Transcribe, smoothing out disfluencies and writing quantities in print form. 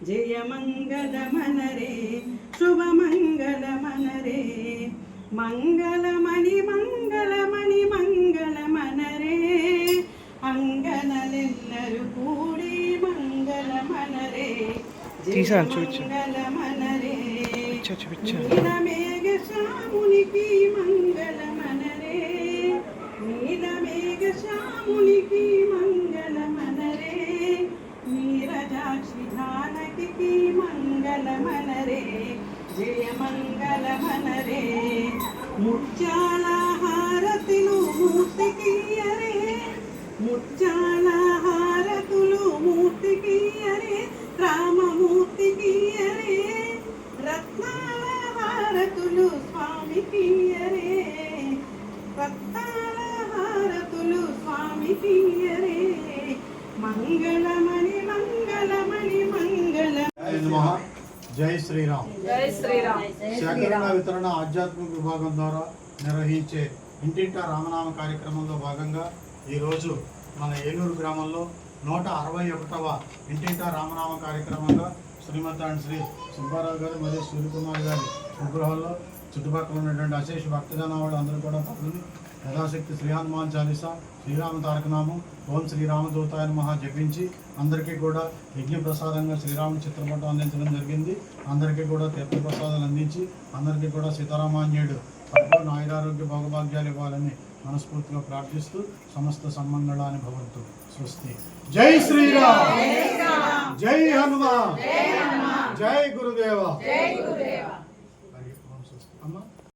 జయ మంగళ మనరే శుభమంగళ మనరే మంగళమణి మంగళమణి మంగళ మనరే అంగనలెల్లరు కూడి మంగళ మనరే జయ మంగళ మనరే నీలమేఘ శ్యామునికి మంగళ మనరే నీలమేఘ శ్యామునికి మంగళ మనరే నీరజాక్షి జానకి మంగళ మనరే జయ మంగళ మనరే ముత్యాల హారతులు మూర్తికియరే ముత్యాల హారతులు మూర్తికియరే రామమూర్తికియరే రత్నాల హారతులు స్వామికియరే రత్నాల హారతులు స్వామికియరే మంగళమణి మంగళమణి మంగళ జై శ్రీరామ్. జై శ్రీరామ్. సేకరణ వితరణ ఆధ్యాత్మిక విభాగం ద్వారా నిర్వహించే ఇంటింటా రామనామ కార్యక్రమంలో భాగంగా ఈరోజు మన ఏలూరు గ్రామంలో 161వ ఇంటింటా రామనామ కార్యక్రమంగా శ్రీమతి శ్రీ సుబ్బారావు గారు మరియు సూర్యకుమార్ గారి విగ్రహాల్లో చుట్టుపక్కల ఉన్నటువంటి అశేష భక్తజన వాళ్ళు అందరూ కూడా పాల్గొని యథాశక్తి శ్రీ హనుమాన్ చాలీసా శ్రీరామ తారకనామం ఓం శ్రీరామదూతాయ నమః జపించి అందరికీ కూడా యజ్ఞప్రసాదంగా శ్రీరాముడి చిత్రపటం అందించడం జరిగింది. అందరికీ కూడా తీర్థప్రసాదాలు అందించి అందరికీ కూడా సీతారామాన్యుడు పరిపూర్ణ ఆయురారోగ్య భోగభాగ్యాలు ఇవ్వాలని మనస్ఫూర్తిగా ప్రార్థిస్తూ సమస్త సన్మంగళాన్ని భవంతు. స్వస్తి. జై శ్రీరామ్. జై హనుమాన్. జై గురుదేవ.